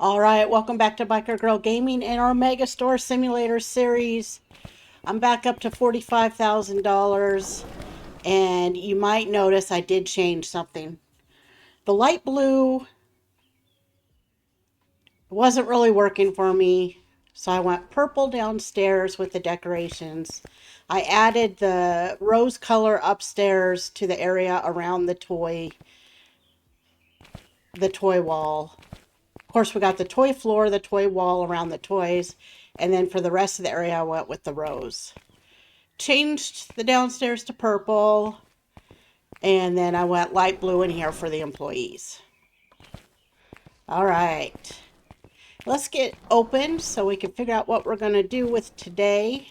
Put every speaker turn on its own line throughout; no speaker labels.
All right, welcome back to Biker Girl Gaming and our Megastore Simulator series. I'm back up to $45,000, and you might notice I did change something. The light blue wasn't really working for me, so I went purple downstairs with the decorations. I added the rose color upstairs to the area around the toy wall. Of course, we got the toy floor, the toy wall around the toys, and then for the rest of the area, I went with the rose. Changed the downstairs to purple, and then I went light blue in here for the employees. All right, let's get open so we can figure out what we're going to do with today.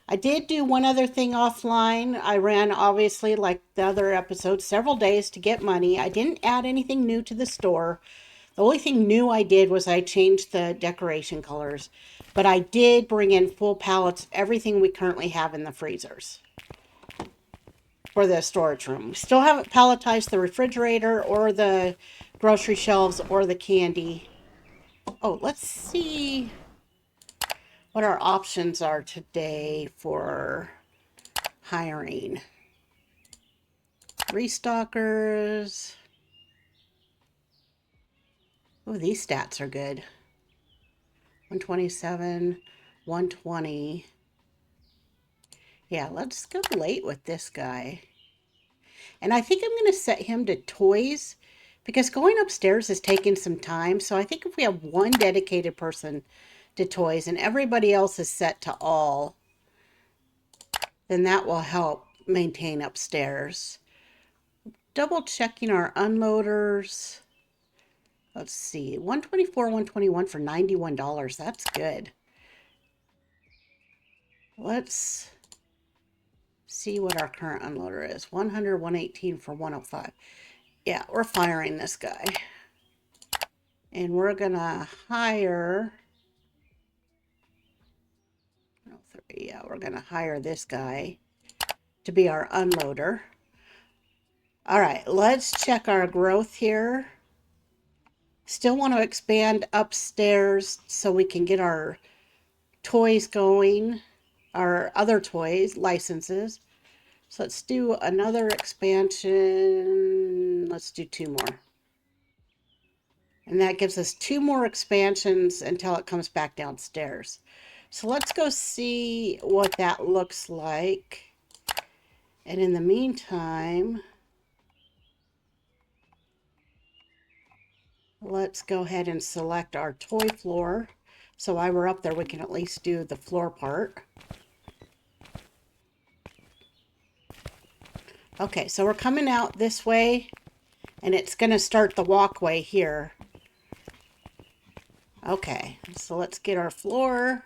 I did do one other thing offline. I ran, obviously, like the other episodes, several days to get money. I didn't add anything new to the store. The only thing new I did was I changed the decoration colors, but I did bring in full pallets of everything we currently have in the freezers for the storage room. We still haven't palletized the refrigerator or the grocery shelves or the candy. Oh, let's see what our options are today for hiring. Restockers. Oh, these stats are good. 127, 120. Yeah, let's go late with this guy. And I think I'm going to set him to toys because going upstairs is taking some time. So I think if we have one dedicated person to toys and everybody else is set to all, then that will help maintain upstairs. Double checking our unloaders. Let's see, 124, 121 for $91. That's good. Let's see what our current unloader is. 100, 118 for 105. Yeah, we're firing this guy. And we're going to hire... Yeah, we're going to hire this guy to be our unloader. All right, let's check our growth here. Still want to expand upstairs so we can get our toys going, our other toys, licenses. So let's do another expansion. Let's do two more. And that gives us two more expansions until it comes back downstairs. So let's go see what that looks like. And in the meantime, let's go ahead and select our toy floor. So while we're up there, we can at least do the floor part. Okay, so we're coming out this way, and it's going to start the walkway here. Okay, so let's get our floor.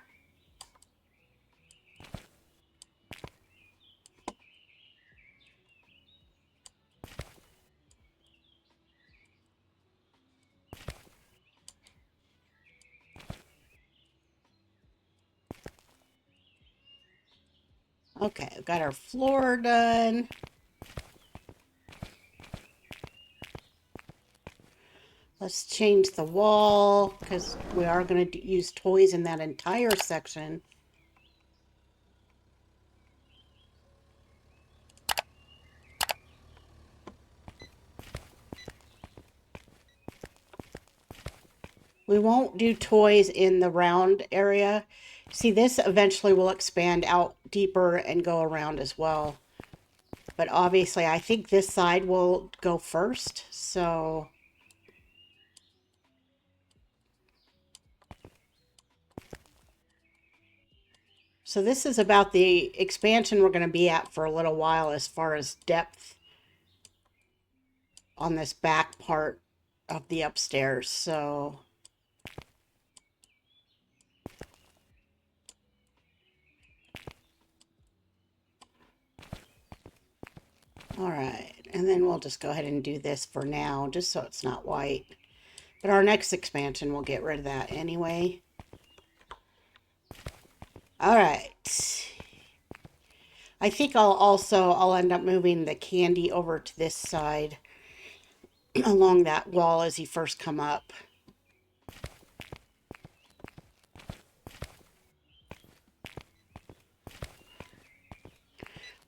Okay, we've got our floor done. Let's change the wall because we are going to use toys in that entire section. We won't do toys in the round area. See, this eventually will expand out deeper and go around as well. But obviously, I think this side will go first, so... So this is about the expansion we're going to be at for a little while as far as depth on this back part of the upstairs, so... All right, and then we'll just go ahead and do this for now, just so it's not white. But our next expansion, we'll get rid of that anyway. All right. I think I'll end up moving the candy over to this side along that wall as you first come up.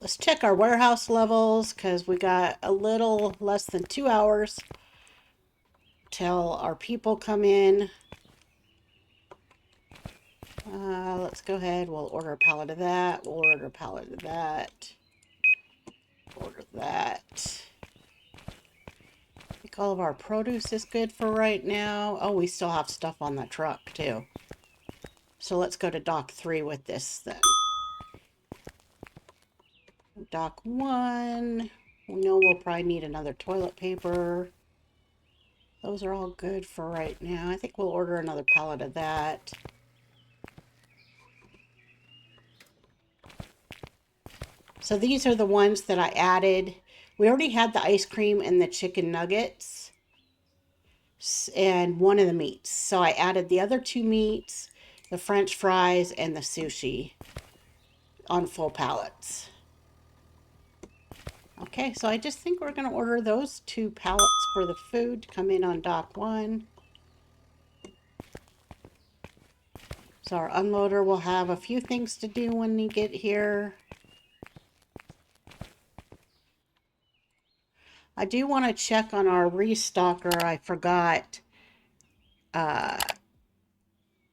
Let's check our warehouse levels because we got a little less than 2 hours till our people come in. Let's go ahead. We'll order a pallet of that. We'll order a pallet of that. Order that. I think all of our produce is good for right now. Oh, we still have stuff on the truck too. So let's go to dock 3 with this then. Dock 1. We know we'll probably need another toilet paper. Those are all good for right now. I think we'll order another pallet of that. So these are the ones that I added. We already had the ice cream and the chicken nuggets and one of the meats. So I added the other 2 meats, the French fries, and the sushi on full pallets. Okay, so I just think we're going to order those 2 pallets for the food to come in on dock 1. So our unloader will have a few things to do when we get here. I do want to check on our restocker. I forgot.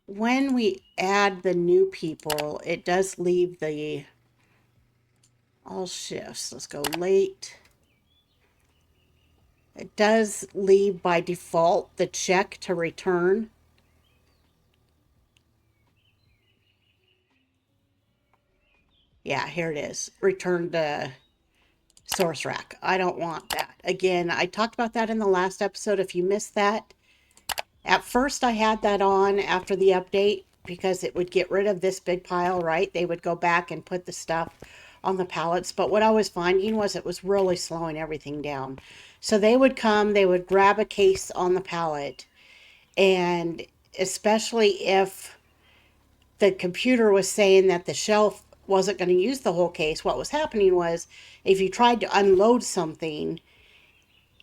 When we add the new people, it does leave the all shifts. Let's go late. It does leave by default the check to return. Yeah, here it is. Return to source rack. I don't want that. Again, I talked about that in the last episode. If you missed that, at first I had that on after the update because it would get rid of this big pile, right? They would go back and put the stuff on the pallets. But what I was finding was it was really slowing everything down. So they would come, they would grab a case on the pallet, and especially if the computer was saying that the shelf wasn't going to use the whole case, what was happening was if you tried to unload something,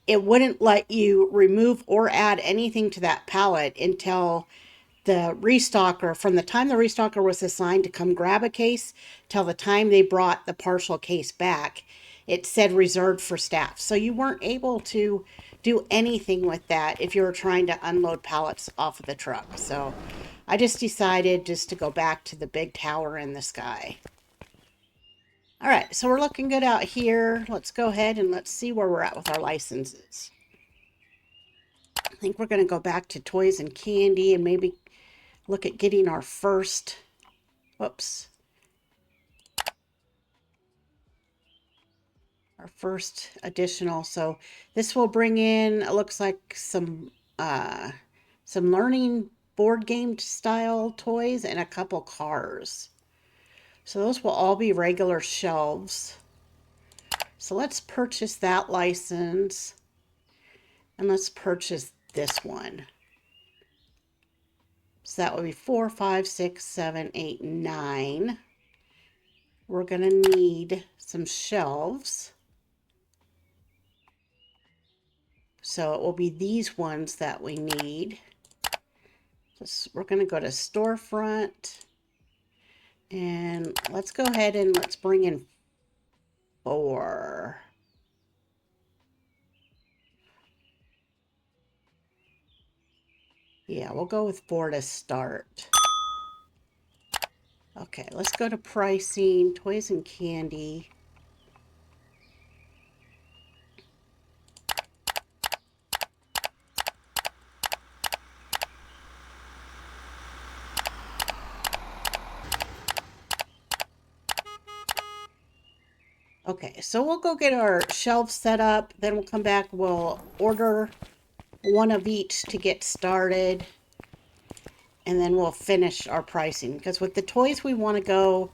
it wouldn't let you remove or add anything to that pallet until the restocker, from the time the restocker was assigned to come grab a case till the time they brought the partial case back, it said reserved for staff. So you weren't able to do anything with that if you were trying to unload pallets off of the truck. So I just decided just to go back to the big tower in the sky. All right, so we're looking good out here. Let's go ahead and let's see where we're at with our licenses. I think we're going to go back to toys and candy and maybe look at getting our first, whoops, our first additional. So this will bring in, it looks like some learning board game style toys and a couple cars. So those will all be regular shelves. So let's purchase that license and let's purchase this one. So that would be 4, 5, 6, 7, 8, 9. We're going to need some shelves. So it will be these ones that we need. So we're going to go to storefront. And let's go ahead and let's bring in 4. Yeah, we'll go with 4 to start. Okay, let's go to pricing, toys and candy. Okay, so we'll go get our shelves set up, then we'll come back, we'll order one of each to get started, and then we'll finish our pricing. Because with the toys, we want to go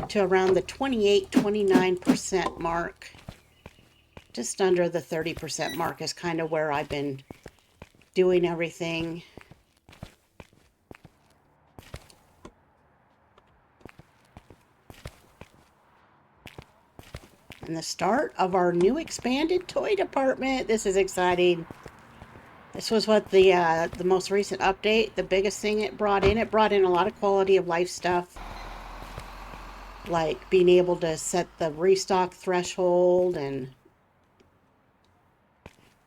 to around the 28-29% mark. Just under the 30% mark is kind of where I've been doing everything. And the start of our new expanded toy department. This is exciting. This was what the most recent update, the biggest thing it brought in. It brought in a lot of quality of life stuff. like being able to set the restock threshold, and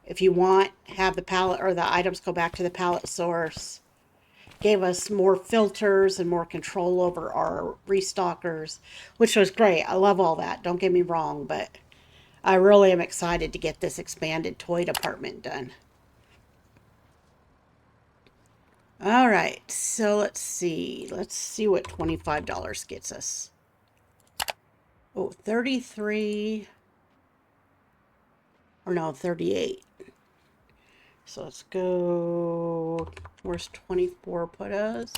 if you want, have the pallet or the items go back to the pallet source. Gave us more filters and more control over our restockers, which was great. I love all that. Don't get me wrong, but I really am excited to get this expanded toy department done. All right, so let's see. Let's see what $25 gets us. Oh, 33, or no, 38. So let's go, where's 24 put us?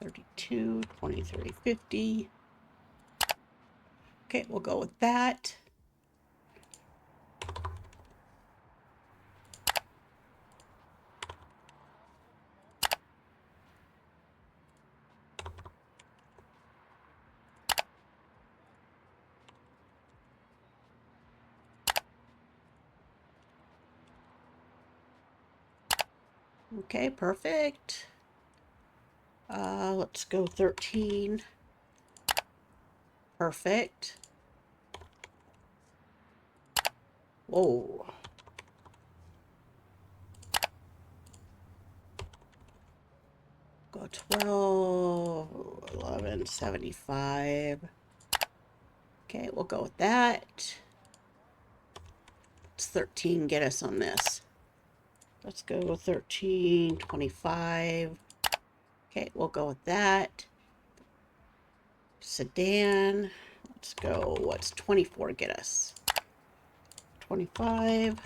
32, 23.50. Okay, we'll go with that. Okay, perfect. Let's go 13. Perfect. Whoa. Go 12, 11, 75. Okay, we'll go with that. Let's 13 get us on this. Let's go 13, 25. Okay, we'll go with that. Sedan. Let's go, what's 24 get us? 25.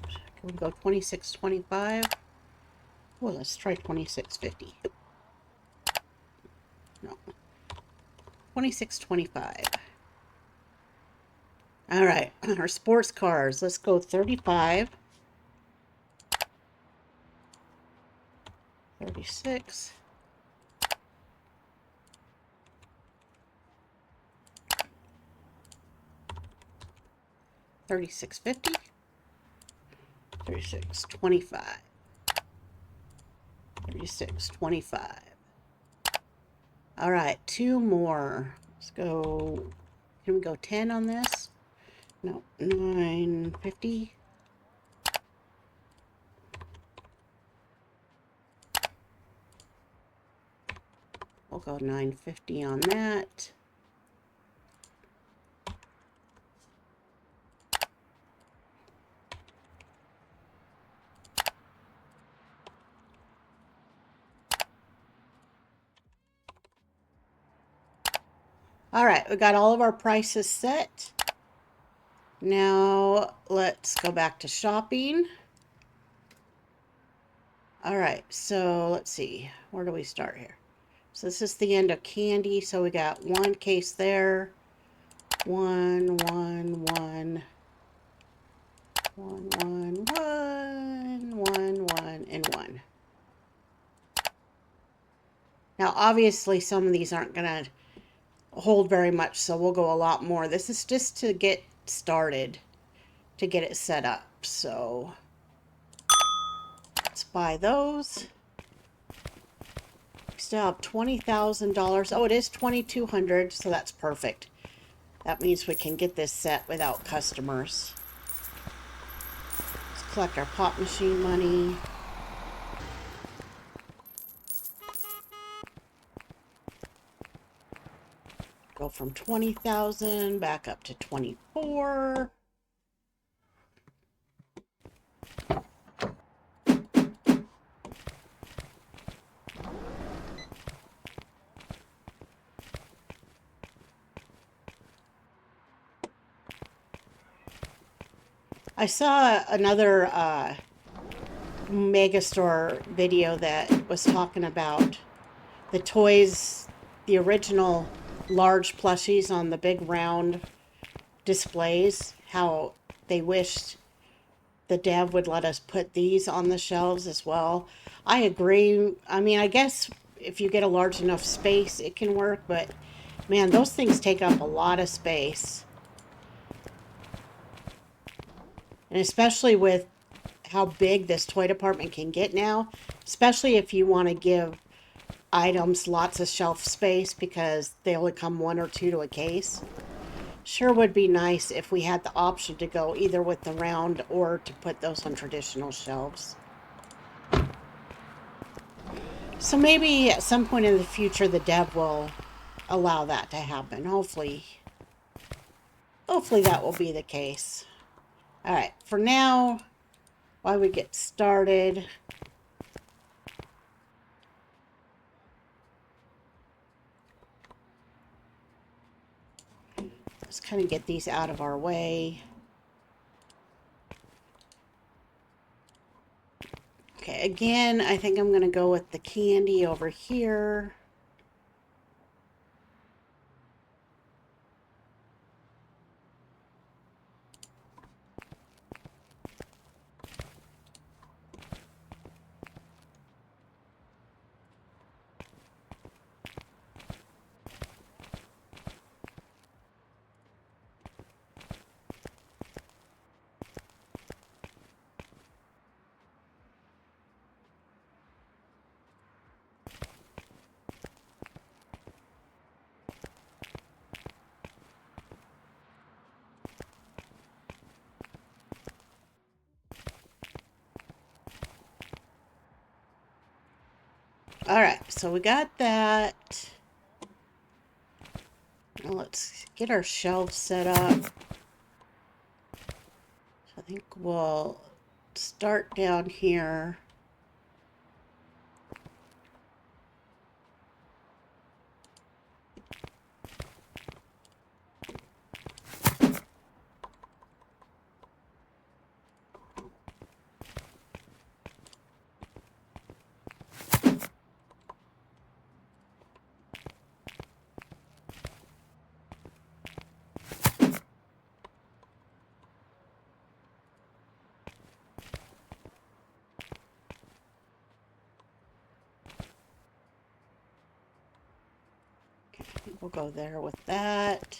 Can we go 26.25? Well, let's try 26.50. No. 26.25. All right, our sports cars. Let's go 35. 36. 36.50. 36.25. 36.25. All right, two more. Let's go. Can we go 10 on this? No, 9.50. We'll go 9.50 on that. All right, we got all of our prices set. Now let's go back to shopping. All right, so let's see. Where do we start here? So this is the end of candy. So we got one case there. One, and one. Now, obviously, some of these aren't going to hold very much, so we'll go a lot more. This is just to get started, to get it set up. So let's buy those. We still have $20,000. Oh, it is $2,200, so that's perfect. That means we can get this set without customers. Let's collect our pop machine money. Go from 20,000 back up to 24. I saw another Megastore video that was talking about the toys, the original large plushies on the big round displays, how they wished the dev would let us put these on the shelves as well. I agree. I mean, I guess if you get a large enough space, it can work, but man, those things take up a lot of space. And especially with how big this toy department can get now, especially if you want to give items lots of shelf space because they only come one or two to a case. Sure would be nice if we had the option to go either with the round or to put those on traditional shelves. So maybe at some point in the future the dev will allow that to happen. Hopefully that will be the case. All right, for now, while we get started, let's kind of get these out of our way. Okay, again, I think I'm going to go with the candy over here. All right, so we got that. Now let's get our shelves set up. So I think we'll start down here. We'll go there with that.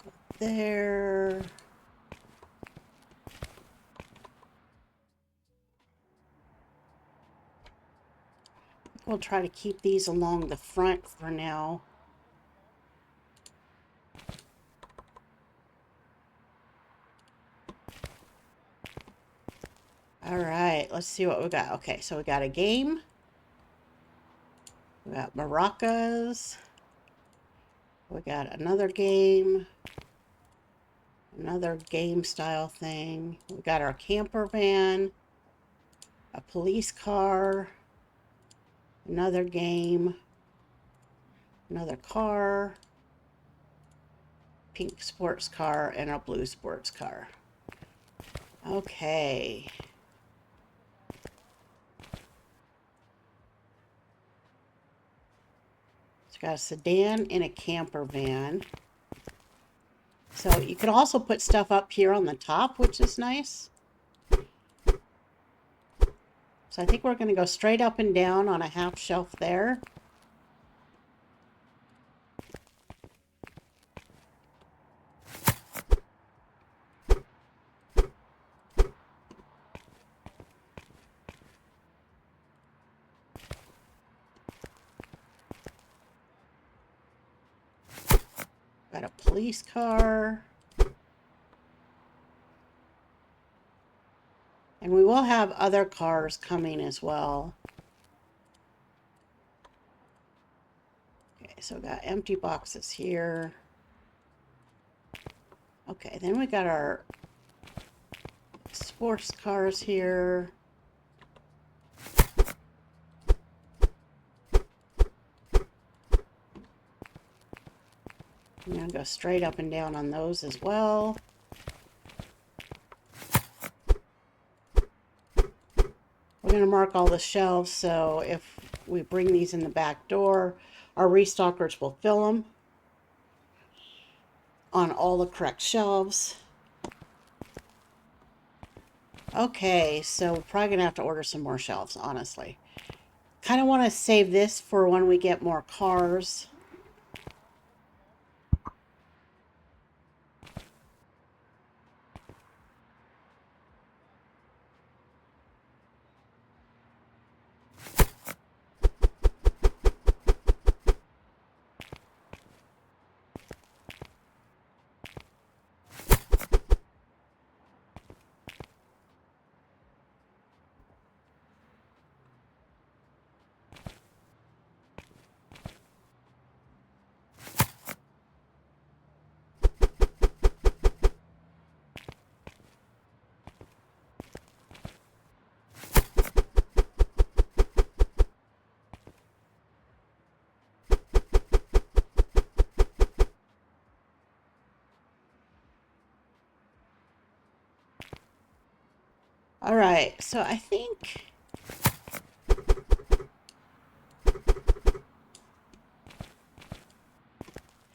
Go there. We'll try to keep these along the front for now. All right, let's see what we got. Okay, so we got a game. We got maracas. We got another game. Another game style thing. We got our camper van. A police car. Another game. Another car. Pink sports car and a blue sports car. Okay. Got a sedan and a camper van. So you could also put stuff up here on the top, which is nice. So I think we're going to go straight up and down on a half shelf there. Got a police car. And we will have other cars coming as well. Okay, so we got empty boxes here. Okay, then we got our sports cars here. I'm going to go straight up and down on those as well. We're going to mark all the shelves, so if we bring these in the back door, our restockers will fill them on all the correct shelves. Okay, so we're probably going to have to order some more shelves, honestly. Kind of want to save this for when we get more cars. All right, so I think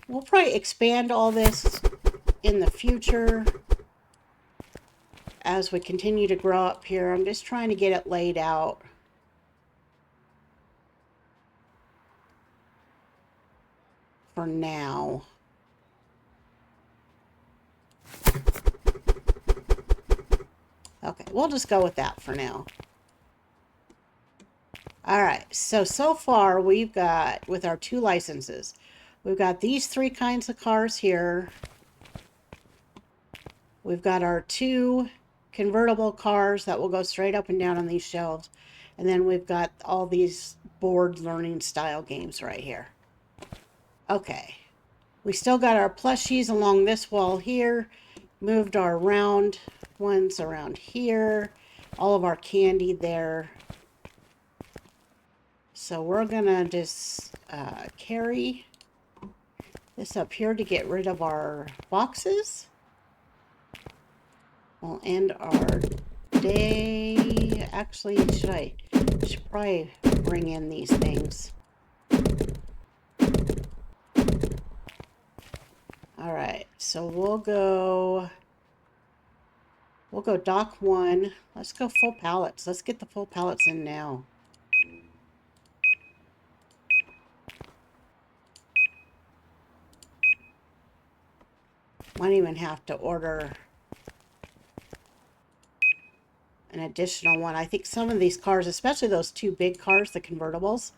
we'll probably expand all this in the future as we continue to grow up here. I'm just trying to get it laid out. For now. Okay, we'll just go with that for now. All right, so far we've got, with our 2 licenses, we've got these 3 kinds of cars here. We've got our 2 convertible cars that will go straight up and down on these shelves. And then we've got all these board learning style games right here. Okay. We still got our plushies along this wall here. Moved our round ones around here. All of our candy there. So we're gonna just carry this up here to get rid of our boxes. We'll end our day. Actually, should probably bring in these things. All right, so we'll go dock 1. Let's go full pallets. Let's get the full pallets in now. Might even have to order an additional one. I think some of these cars, especially those 2 big cars, the convertibles,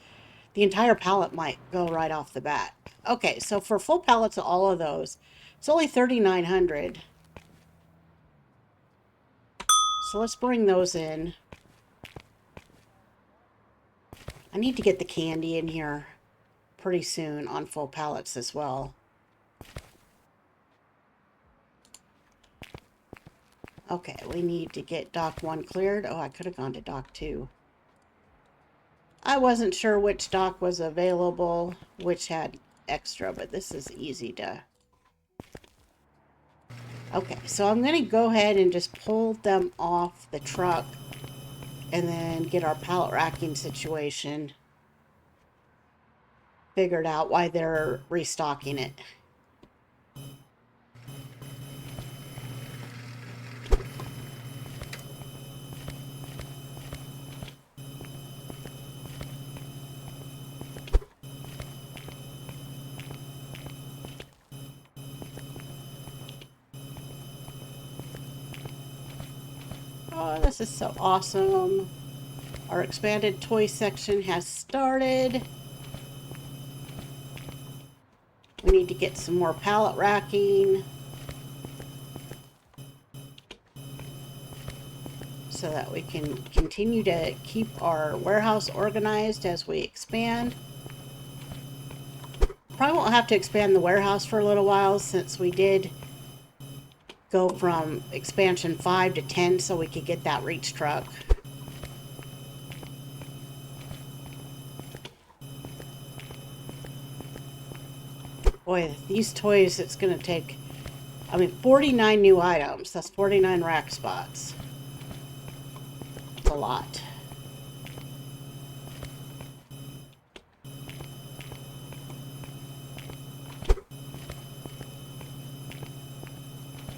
the entire pallet might go right off the bat. Okay, so for full pallets of all of those, it's only $3,900. So let's bring those in. I need to get the candy in here pretty soon on full pallets as well. Okay, we need to get dock 1 cleared. Oh, I could have gone to dock 2. I wasn't sure which dock was available, which had extra, but this is easy to... Okay, so I'm going to go ahead and just pull them off the truck and then get our pallet racking situation figured out while they're restocking it. Oh, this is so awesome. Our expanded toy section has started. We need to get some more pallet racking so that we can continue to keep our warehouse organized as we expand. Probably won't have to expand the warehouse for a little while since we did go from expansion 5 to 10 so we could get that reach truck. Boy, these toys, it's going to take, 49 new items. That's 49 rack spots. It's a lot.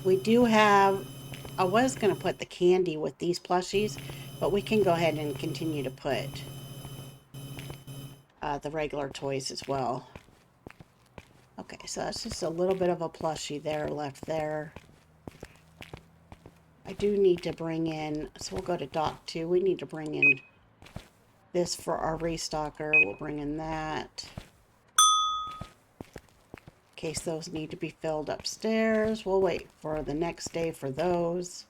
We do have, I was going to put the candy with these plushies, but we can go ahead and continue to put the regular toys as well. Okay, so that's just a little bit of a plushie there left there. I do need to bring in, so we'll go to dock 2. We need to bring in this for our restocker. We'll bring in that. In case those need to be filled upstairs. We'll wait for the next day for those.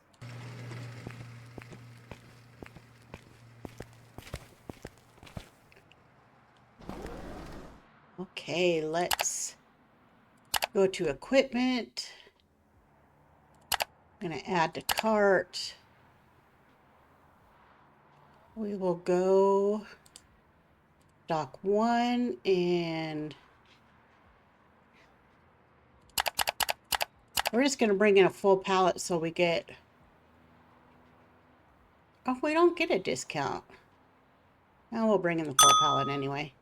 Okay, let's go to equipment. I'm going to add to cart. We will go dock 1 and we're just going to bring in a full pallet so we get Oh, we don't get a discount. Now we'll bring in the full pallet anyway.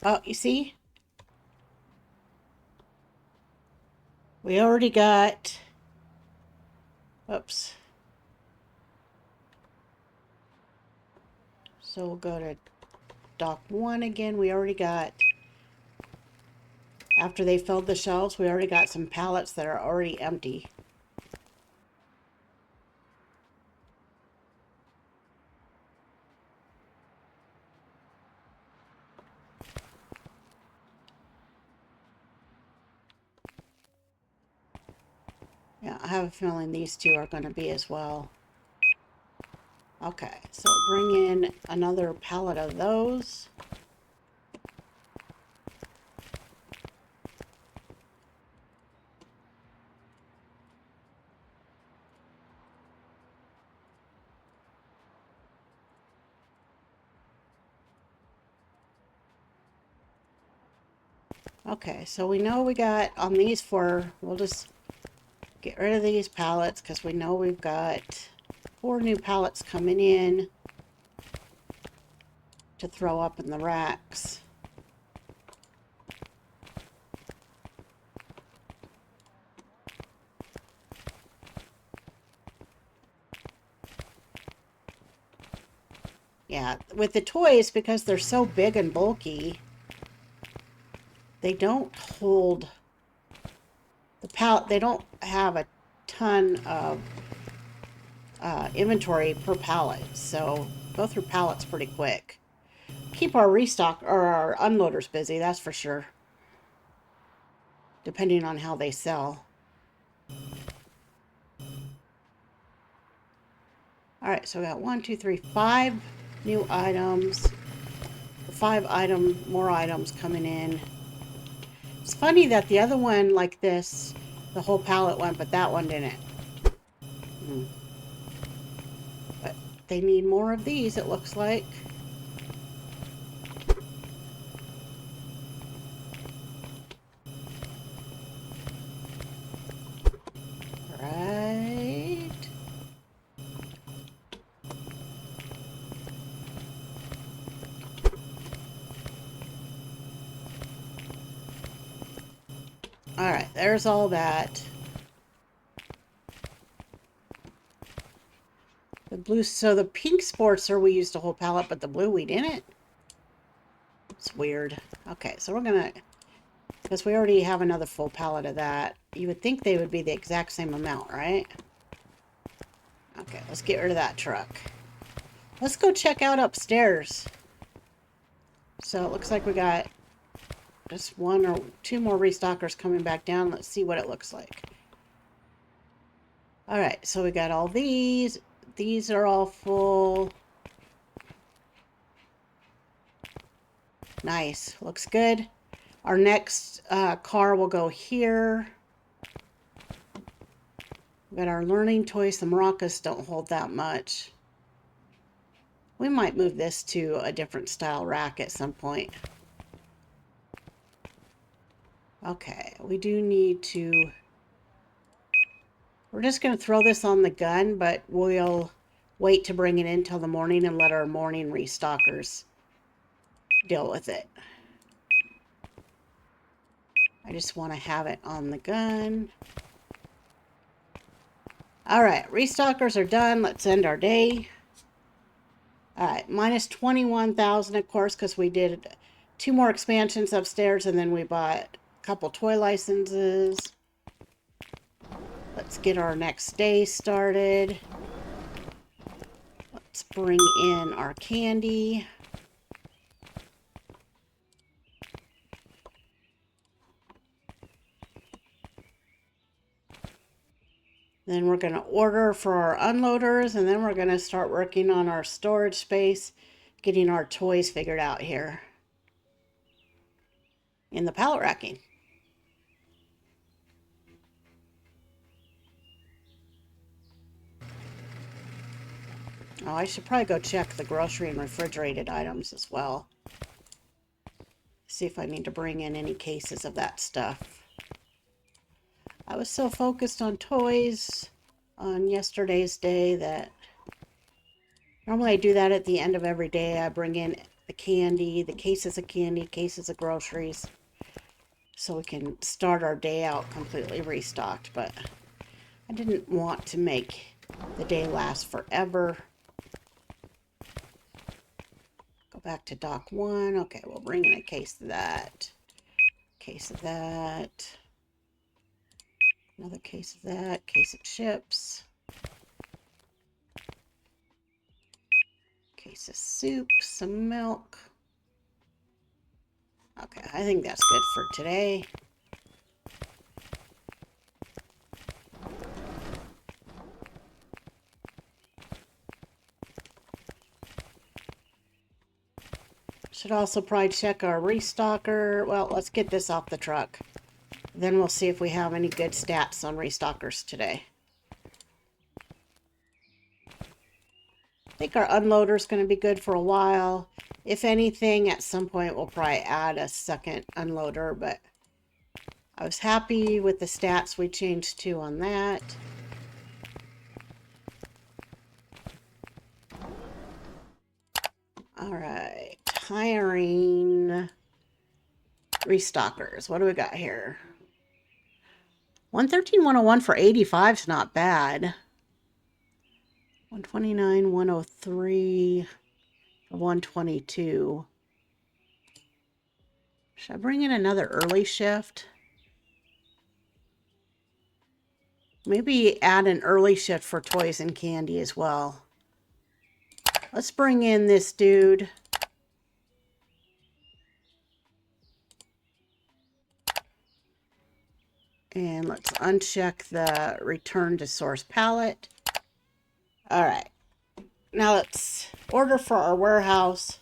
Oh, you see? We already got... Oops. So we'll go to dock 1 again. We already got... After they filled the shelves, we already got some pallets that are already empty. Yeah, I have a feeling these two are going to be as well. Okay, so bring in another pallet of those. Okay, so we know we got on these 4, we'll just get rid of these pallets because we know we've got 4 new pallets coming in to throw up in the racks. Yeah, with the toys, because they're so big and bulky, they don't hold the pallet. They don't have a ton of inventory per pallet, so go through pallets pretty quick. Keep our restock or our unloaders busy, that's for sure. Depending on how they sell. Alright, so we got 1, 2, 3, 5 new items. 5 more items coming in. It's funny that the other one, like this, the whole pallet went, but that one didn't. But they need more of these, it looks like. Right. Alright, there's all that. The blue, so the pink Sportster we used a whole pallet, but the blue we didn't? It's weird. Okay, so we're gonna, because we already have another full pallet of that. You would think they would be the exact same amount, right? Okay, let's get rid of that truck. Let's go check out upstairs. So it looks like we got just 1 or 2 more restockers coming back down. Let's see what it looks like. Alright, so we got all these. These are all full. Nice. Looks good. Our next car will go here. We got our learning toys. The maracas don't hold that much. We might move this to a different style rack at some point. Okay, we do need to... We're just going to throw this on the gun, but we'll wait to bring it in till the morning and let our morning restockers deal with it. I just want to have it on the gun. Alright, restockers are done. Let's end our day. Alright, minus 21,000, of course, because we did 2 more expansions upstairs, and then we bought a couple toy licenses. Let's get our next day started. Let's bring in our candy. Then we're going to order for our unloaders, and then we're going to start working on our storage space, getting our toys figured out here in the pallet racking. Oh, I should probably go check the grocery and refrigerated items as well. See see if I need to bring in any cases of that stuff. I was so focused on toys on yesterday's day that normally I do that at the end of every day. I bring in the candy, the cases of candy, cases of groceries, so we can start our day out completely restocked. But I didn't want to make the day last forever. Go back to dock 1. Okay, we'll bring in a case of that. Case of that. Another case of that. Case of chips. Case of soup. Some milk. Okay, I think that's good for today. Should also probably check our restocker. Well, let's get this off the truck. Then we'll see if we have any good stats on restockers today. I think our unloader is going to be good for a while. If anything, at some point we'll probably add a second unloader, but I was happy with the stats we changed to on that. All right, hiring restockers. What do we got here? 113, 101 for 85 is not bad. 129, 103 for 122. Should I bring in another early shift? Maybe add an early shift for toys and candy as well. Let's bring in this dude. And let's uncheck the return to source pallet. All right. Now let's order for our warehouse.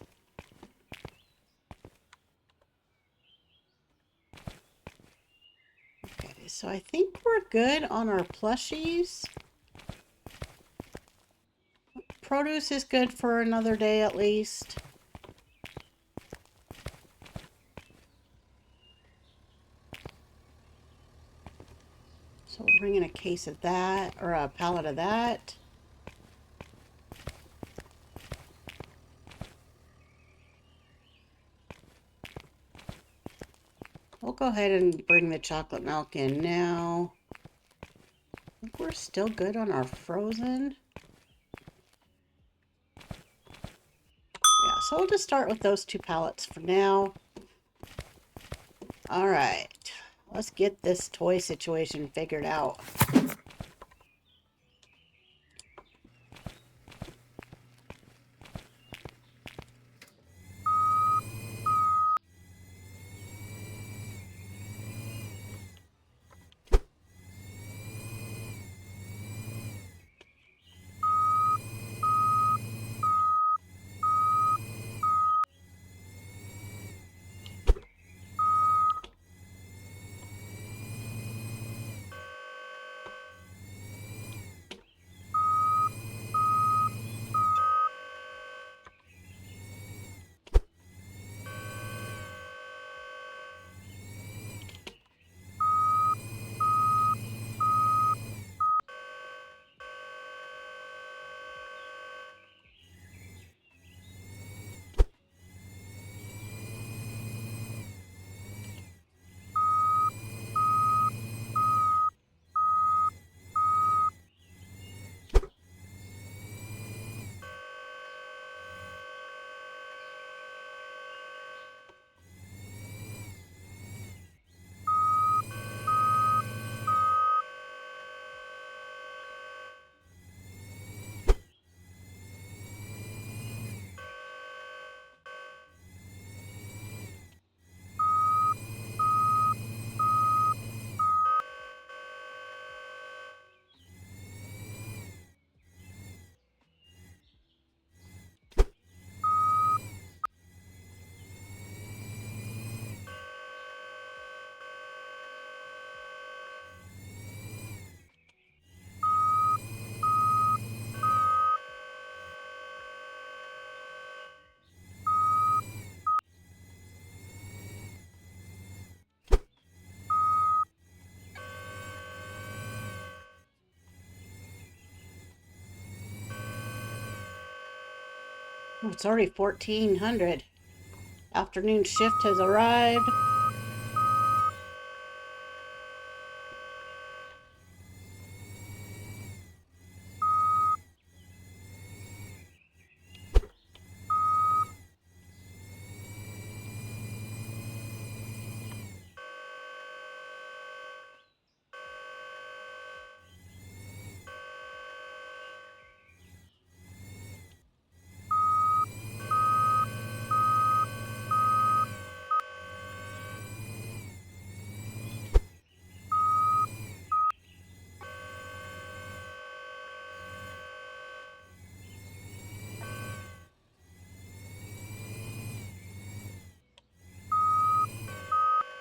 Okay, so I think we're good on our plushies. Produce is good for another day at least. So we'll bring in a case of that, or a pallet of that. We'll go ahead and bring the chocolate milk in now. I think we're still good on our frozen. Yeah, so we'll just start with those 2 pallets for now. All right, let's get this toy situation figured out. Oh, it's already 1400. Afternoon shift has arrived.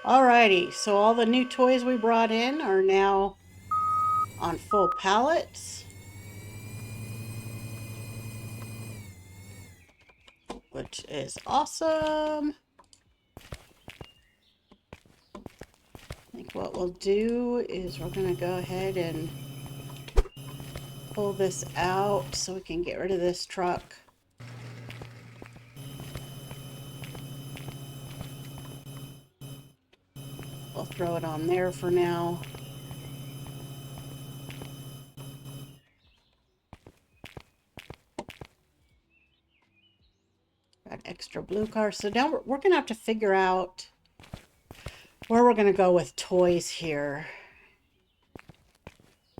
Alrighty, so all the new toys we brought in are now on full pallets, which is awesome. I think what we'll do is we're going to go ahead and pull this out so we can get rid of this truck. We'll throw it on there for now. Got extra blue car. So now we're going to have to figure out where we're going to go with toys here.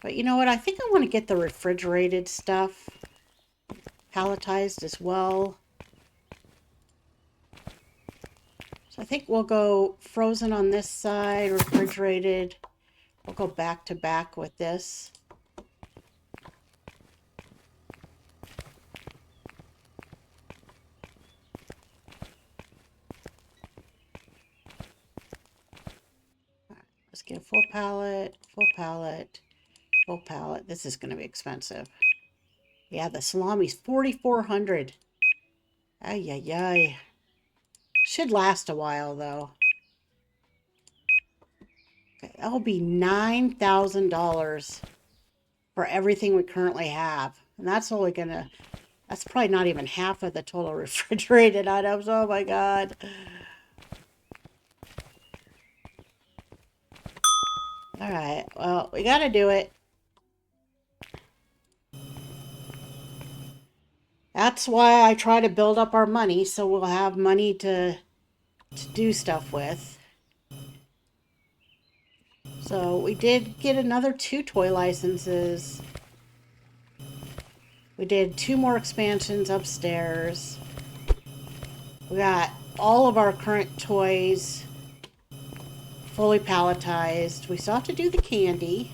But you know what? I think I want to get the refrigerated stuff palletized as well. So I think we'll go frozen on this side, refrigerated. We'll go back to back with this. Let's get a full pallet, full pallet, full pallet. This is going to be expensive. Yeah, the salami's $4,400. Ay, ay, ay. Should last a while, though. Okay, that'll be $9,000 for everything we currently have. And that's only going to... That's probably not even half of the total refrigerated items. Oh, my God. All right. Well, we got to do it. That's why I try to build up our money, so we'll have money to do stuff with. So we did get another 2 toy licenses. We did 2 more expansions upstairs. We got all of our current toys fully palletized. We still have to do the candy.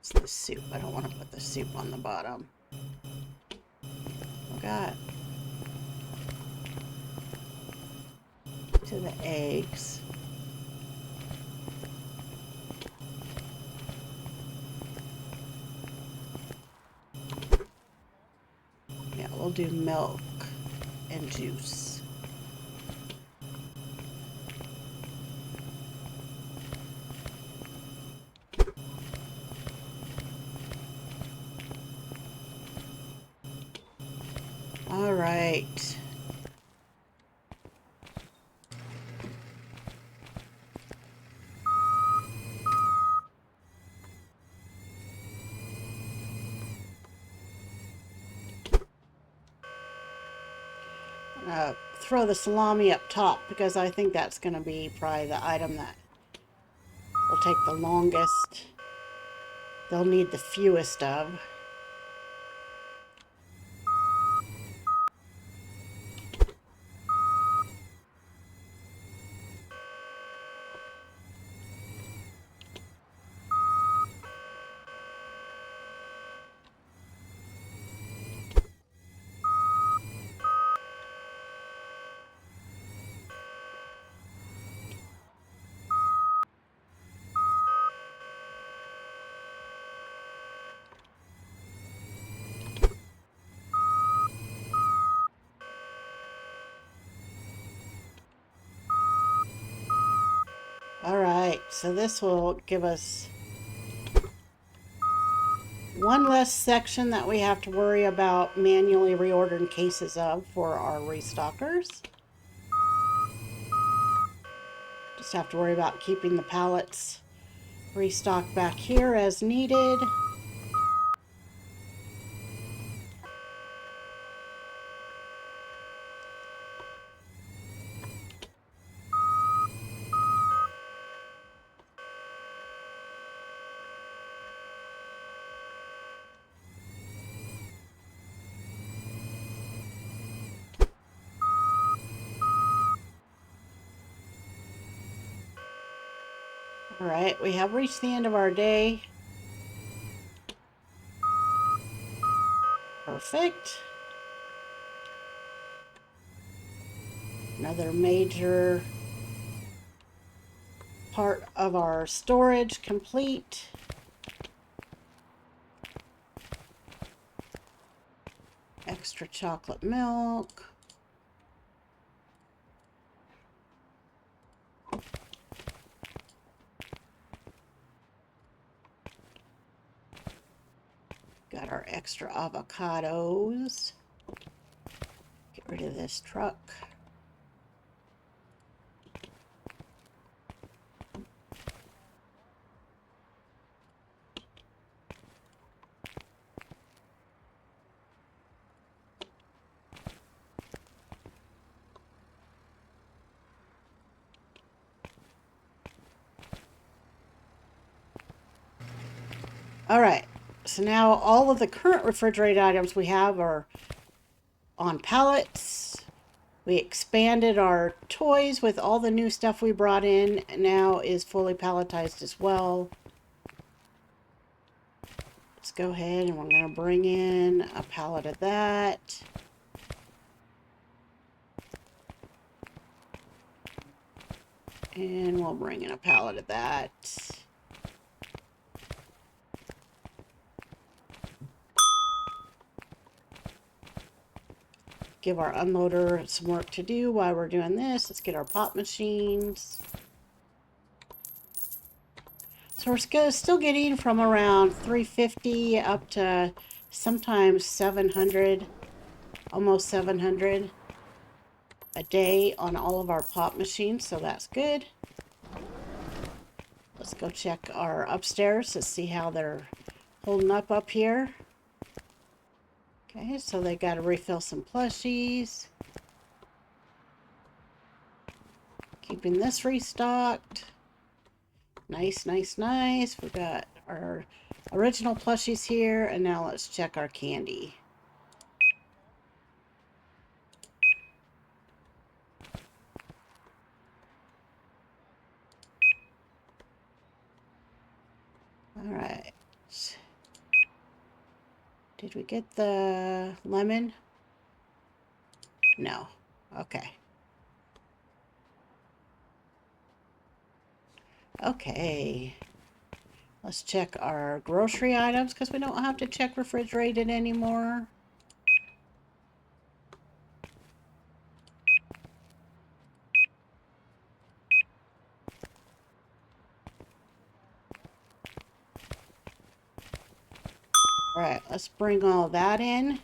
It's the soup. I don't want to put the soup on the bottom. Oh, God. To the eggs. Yeah, we'll do milk and juice. All right. Throw the salami up top because I think that's going to be probably the item that will take the longest. They'll need the fewest of. Alright, so this will give us one less section that we have to worry about manually reordering cases of for our restockers. Just have to worry about keeping the pallets restocked back here as needed. Alright, we have reached the end of our day. Perfect. Another major part of our storage complete. Extra chocolate milk. Got our extra avocados. Get rid of this truck. Alright, so now all of the current refrigerated items we have are on pallets. We expanded our toys with all the new stuff we brought in. Now is fully palletized as well. Let's go ahead and we're going to bring in a pallet of that. And we'll bring in a pallet of that. Give our unloader some work to do while we're doing this. Let's get our pop machines. So we're still getting from around 350 up to sometimes 700, almost 700 a day on all of our pop machines, so that's good. Let's go check our upstairs to see how they're holding up here. Okay, so they got to refill some plushies. Keeping this restocked. Nice, nice, nice. We got our original plushies here, and now let's check our candy. Alright. Did we get the lemon? No. Okay. Okay. Let's check our grocery items because we don't have to check refrigerated anymore. Alright, let's bring all that in.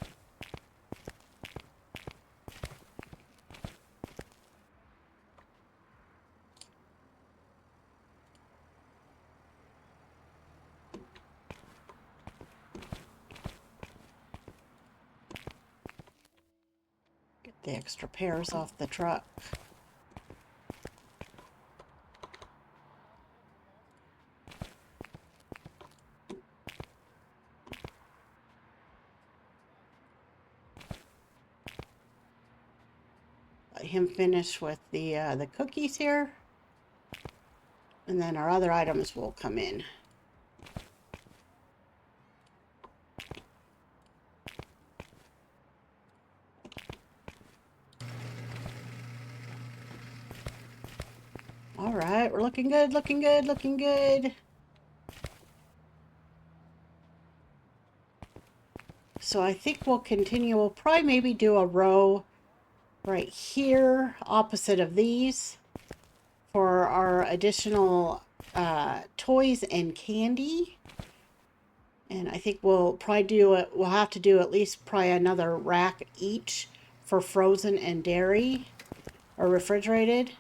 Get the extra pears off the truck. Let him finish with the cookies here. And then our other items will come in. All right, we're looking good, looking good, looking good. So I think we'll continue. We'll probably maybe do a row right here opposite of these for our additional toys and candy. And I think we'll probably do it. We'll have to do at least probably another rack each for frozen and dairy or refrigerated.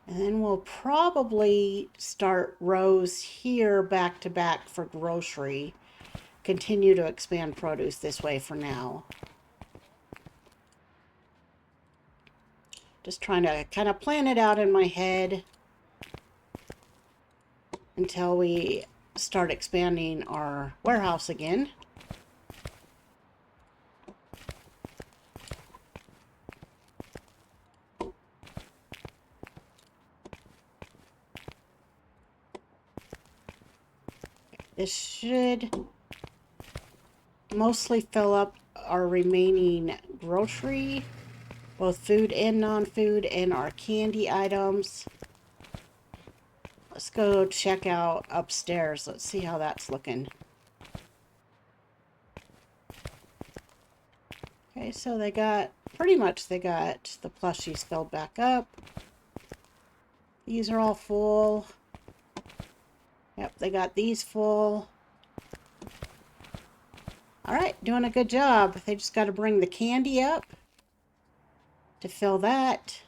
And then we'll probably start rows here back to back for grocery. Continue to expand produce this way for now. Just trying to kind of plan it out in my head until we start expanding our warehouse again. This should mostly fill up our remaining grocery, both food and non-food, and our candy items. Let's go check out upstairs. Let's see how that's looking. Okay, so they got, pretty much they got the plushies filled back up. These are all full. Yep, they got these full. All right, doing a good job. They just got to bring the candy up to fill that.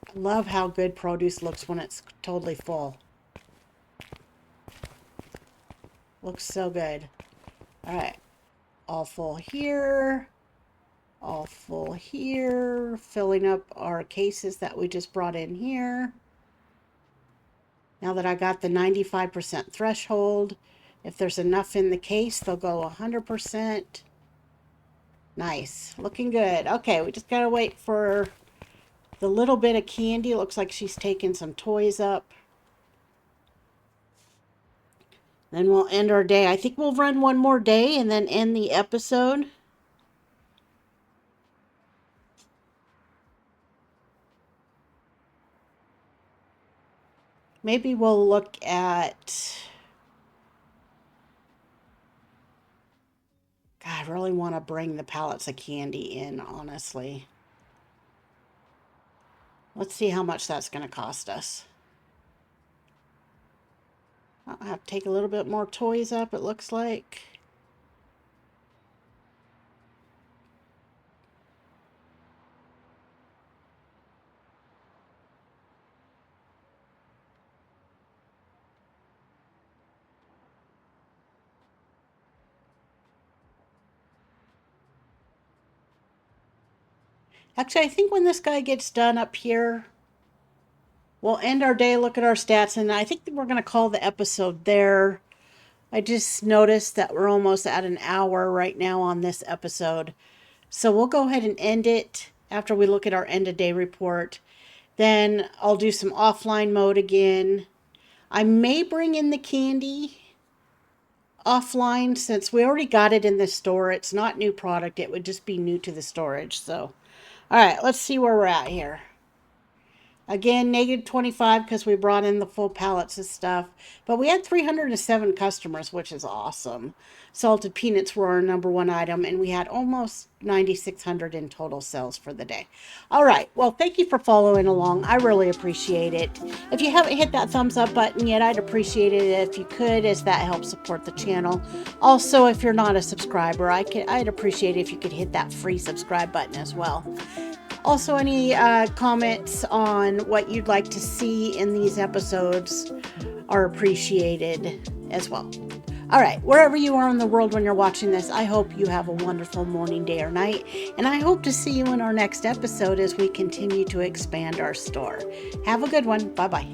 I love how good produce looks when it's totally full. Looks so good. All right, all full here. All full here. Filling up our cases that we just brought in here. Now that I got the 95% threshold, if there's enough in the case, they'll go 100%. Nice. Looking good. Okay, we just gotta wait for the little bit of candy. Looks like she's taking some toys up. Then we'll end our day. I think we'll run one more day and then end the episode. Maybe we'll look at... God, I really want to bring the pallets of candy in, honestly. Let's see how much that's going to cost us. I'll have to take a little bit more toys up, it looks like. Actually, I think when this guy gets done up here, we'll end our day, look at our stats, and I think that we're going to call the episode there. I just noticed that we're almost at an hour right now on this episode. So we'll go ahead and end it after we look at our end of day report. Then I'll do some offline mode again. I may bring in the candy offline since we already got it in the store. It's not new product. It would just be new to the storage. So, all right, let's see where we're at here. Again, negative 25 because we brought in the full pallets of stuff. But we had 307 customers, which is awesome. Salted peanuts were our #1 item, and we had almost 9,600 in total sales for the day. All right. Well, thank you for following along. I really appreciate it. If you haven't hit that thumbs up button yet, I'd appreciate it if you could, as that helps support the channel. Also, if you're not a subscriber, I'd appreciate it if you could hit that free subscribe button as well. Also, any comments on what you'd like to see in these episodes are appreciated as well. All right, wherever you are in the world when you're watching this, I hope you have a wonderful morning, day, or night, and I hope to see you in our next episode as we continue to expand our store. Have a good one. Bye-bye.